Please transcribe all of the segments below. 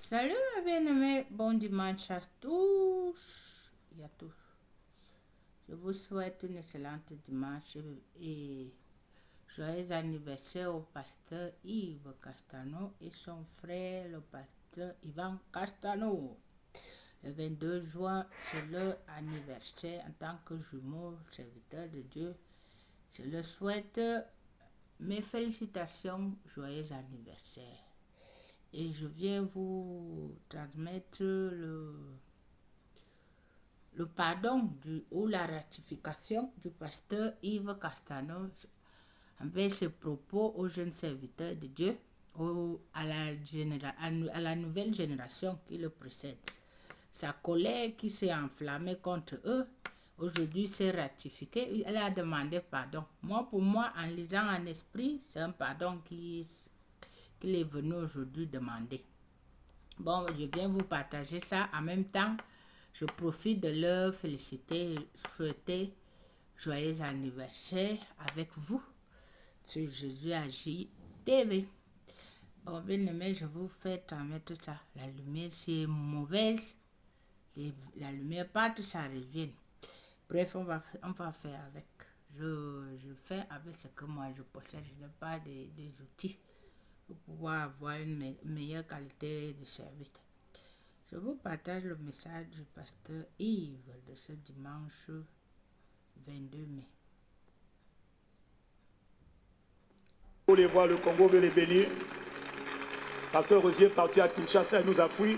Salut mes bien-aimés, bon dimanche à tous et à tous. Je vous souhaite une excellente dimanche et joyeux anniversaire au pasteur Yves Castano et son frère le pasteur Ivan Castano. Le 22 juin, c'est leur anniversaire en tant que jumeau serviteur de Dieu. Je leur souhaite mes félicitations, joyeux anniversaire. Et je viens vous transmettre le pardon ou la ratification du pasteur Yves Castano avec ses propos aux jeunes serviteurs de Dieu, à la nouvelle génération qui le précède. Sa colère qui s'est enflammée contre eux, aujourd'hui s'est ratifiée. Elle a demandé pardon. Pour moi, en lisant en esprit, c'est un pardon qu'il est venu aujourd'hui demander. Bon, je viens vous partager ça. En même temps, je profite de leur féliciter, souhaiter joyeux anniversaire avec vous sur Jésus Agit TV. Bon, bien aimé, je vous fais transmettre ça. La lumière, c'est mauvaise. La lumière part, ça revient. Bref, on va faire avec. Je fais avec ce que moi je possède. Je n'ai pas des outils pour pouvoir avoir une meilleure qualité de service. Je vous partage le message du pasteur Yves de ce dimanche 22 mai. Pour les voir, le Congo veut les bénir. Pasteur Rosier est parti à Kinshasa, il nous a fui.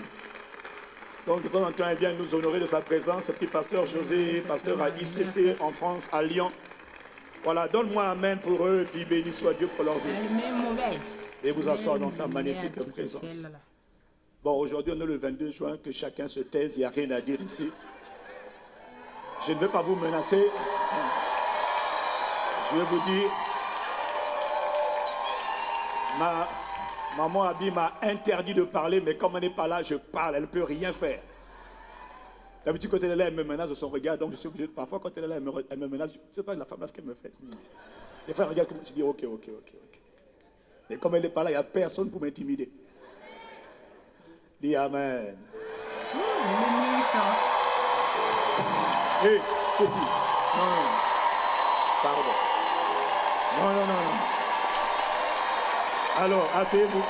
Donc de temps en temps, il vient nous honorer de sa présence. Et puis pasteur José, pasteur à ICC en France, à Lyon. Voilà, donne-moi un amen pour eux, et puis béni soit Dieu pour leur vie. Et vous asseoir dans sa magnifique présence. Bon, aujourd'hui, on est le 22 juin, que chacun se taise, il n'y a rien à dire ici. Je ne vais pas vous menacer. Je vais vous dire, maman Abi m'a interdit de parler, mais comme elle n'est pas là, je parle, elle ne peut rien faire. D'habitude, quand elle est là, elle me menace de son regard, donc je suis obligé, parfois quand elle est là, elle me menace, je ne sais pas la femme là ce qu'elle me fait. Des fois, elle regarde comme je dis, ok. Mais comme elle n'est pas là, il n'y a personne pour m'intimider. Dis Amen. Hé, petit. Non. Pardon. Non. Alors, asseyez-vous.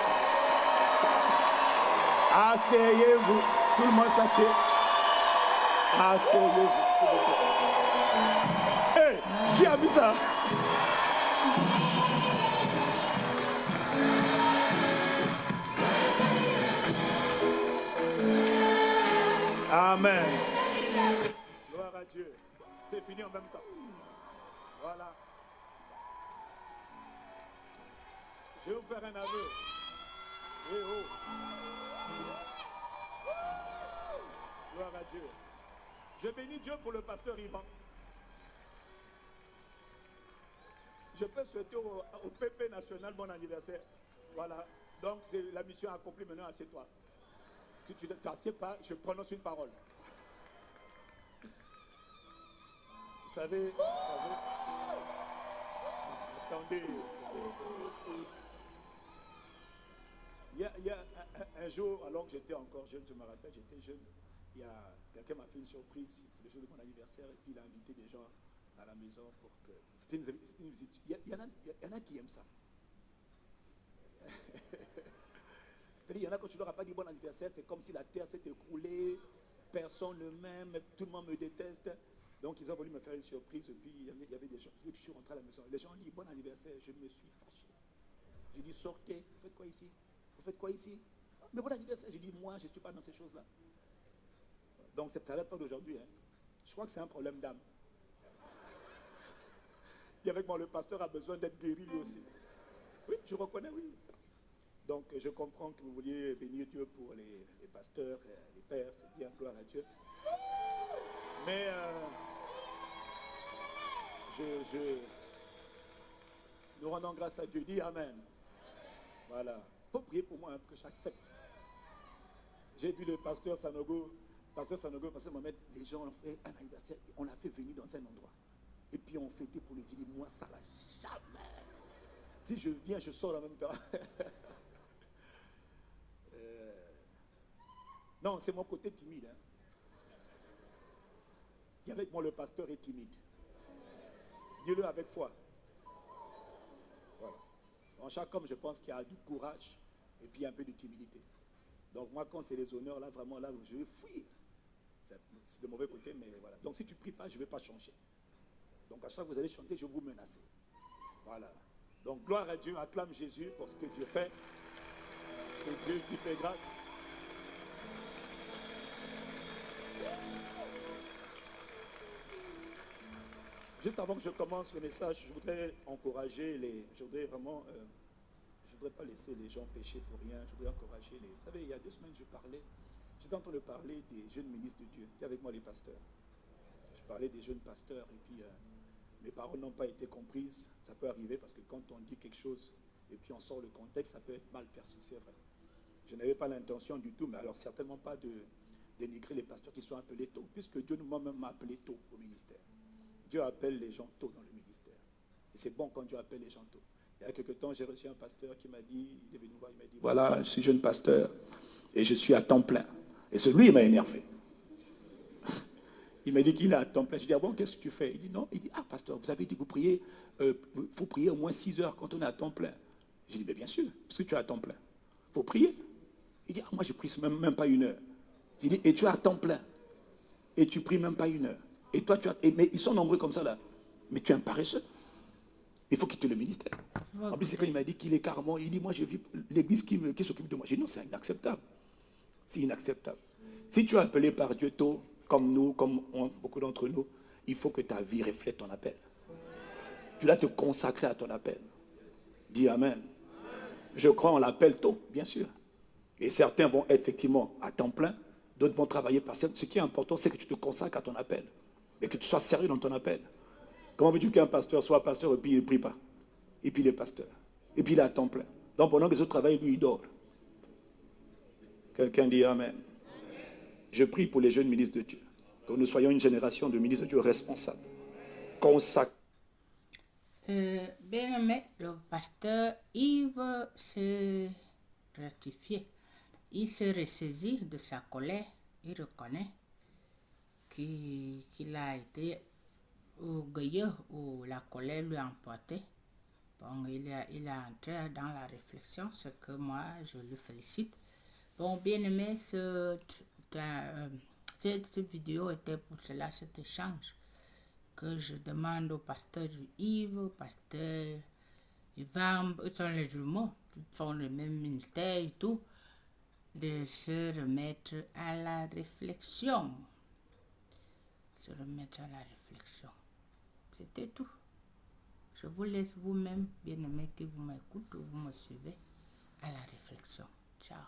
Asseyez-vous. Tout le monde s'assied. Asseyez-vous. Hé, qui a vu ça? Amen. Gloire à Dieu. C'est fini en même temps. Voilà. Je vais vous faire un aveu. Gloire à Dieu. Je bénis Dieu pour le pasteur Ivan. Je peux souhaiter au PP national bon anniversaire. Voilà. Donc, c'est la mission accomplie maintenant, assieds-toi. Si tu ne t'assieds pas, je prononce une parole. Vous savez, attendez. Il y a un jour, alors que j'étais encore jeune, je me rappelle, j'étais jeune, il y a quelqu'un m'a fait une surprise le jour de mon anniversaire et puis il a invité des gens à la maison pour que... C'était une visite. Il y en a qui aiment ça. Il y en a quand tu leur as pas dit bon anniversaire, c'est comme si la terre s'est écroulée, personne ne m'aime, tout le monde me déteste. Donc ils ont voulu me faire une surprise et puis il y avait des gens. Je suis rentré à la maison. Les gens ont dit bon anniversaire, je me suis fâché. J'ai dit sortez, vous faites quoi ici? Vous faites quoi ici? Mais bon anniversaire. J'ai dit moi je ne suis pas dans ces choses-là. Donc ça ne date pas d'aujourd'hui. Hein. Je crois que c'est un problème d'âme. Et avec moi le pasteur a besoin d'être guéri lui aussi. Oui, je reconnais, oui. Donc, je comprends que vous vouliez bénir Dieu pour les pasteurs, les pères, c'est bien, gloire à Dieu. Mais, nous rendons grâce à Dieu. Dis Amen. Voilà. Il faut prier pour moi hein, que j'accepte. J'ai vu le pasteur Sanogo, pasteur Mohamed, les gens ont fait un anniversaire, on l'a fait venir dans un endroit. Et puis on fêtait pour lui dire, moi ça l'a jamais. Si je viens, je sors en même temps. Non, c'est mon côté timide. Hein. Dis avec moi, le pasteur est timide. Dis-le avec foi. Voilà. En chaque homme, je pense qu'il y a du courage et puis un peu de timidité. Donc moi, quand c'est les honneurs, là, vraiment, là, je vais fuir. C'est de mauvais côté, mais voilà. Donc si tu ne pries pas, je ne vais pas changer. Donc à chaque fois que vous allez chanter, je vais vous menacer. Voilà. Donc gloire à Dieu, acclame Jésus pour ce que Dieu fait. C'est Dieu qui fait grâce. Juste avant que je commence le message, je voudrais encourager je voudrais vraiment, je ne voudrais pas laisser les gens pécher pour rien, je voudrais encourager Vous savez, il y a 2 semaines, j'étais en train de parler des jeunes ministres de Dieu, qui avec moi les pasteurs. Je parlais des jeunes pasteurs et puis mes paroles n'ont pas été comprises. Ça peut arriver parce que quand on dit quelque chose et puis on sort le contexte, ça peut être mal perçu, c'est vrai. Je n'avais pas l'intention du tout, mais alors certainement pas de dénigrer les pasteurs qui sont appelés tôt, puisque Dieu moi-même m'a appelé tôt au ministère. Dieu appelle les gens tôt dans le ministère. Et c'est bon quand Dieu appelle les gens tôt. Il y a quelque temps, j'ai reçu un pasteur qui m'a dit, il est venu me voir, il m'a dit, voilà, je suis jeune pasteur et je suis à temps plein. Et celui, il m'a énervé. Il m'a dit qu'il est à temps plein. Je dis, ah bon, qu'est-ce que tu fais? Il dit, non. Il dit, ah, pasteur, vous avez dit que vous priez, faut prier au moins 6 heures quand on est à temps plein. J'ai dit, mais bien sûr, parce que tu es à temps plein. Il faut prier. Il dit, ah, moi, je prie même pas 1 heure. J'ai dit, et tu es à temps plein. Et tu pries même pas 1 heure. Et toi, mais ils sont nombreux comme ça, là. Mais tu es un paresseux. Il faut quitter le ministère. En plus, c'est quand il m'a dit qu'il est carrément, il dit, moi, je vis l'église qui s'occupe de moi. J'ai dit, non, c'est inacceptable. C'est inacceptable. Si tu es appelé par Dieu tôt, comme nous, comme beaucoup d'entre nous, il faut que ta vie reflète ton appel. Tu dois te consacrer à ton appel. Dis Amen. Je crois en l'appel tôt, bien sûr. Et certains vont être effectivement à temps plein, d'autres vont travailler par ce qui est important, c'est que tu te consacres à ton appel. Et que tu sois sérieux dans ton appel. Comment veux-tu qu'un pasteur soit pasteur et puis il ne prie pas? Et puis il est pasteur. Et puis il est à temps plein. Donc pendant que les autres travaillent, lui, il dort. Quelqu'un dit Amen. Je prie pour les jeunes ministres de Dieu. Que nous soyons une génération de ministres de Dieu responsables. Consacrés. Bien aimé, le pasteur, il veut se rectifier. Il se ressaisit de sa colère. Il reconnaît qu'il a été orgueilleux ou la colère lui a emporté. Bon, il est entré dans la réflexion, ce que moi, je le félicite. Bon, bien aimé, cette vidéo était pour cela, cet échange, que je demande au pasteur Yves, au pasteur Yvan, ils sont les jumeaux, ils font le même ministère et tout, de se remettre à la réflexion. Se remettre à la réflexion. C'était tout. Je vous laisse vous-même, bien aimé, que vous m'écoutez, vous me suivez, à la réflexion. Ciao.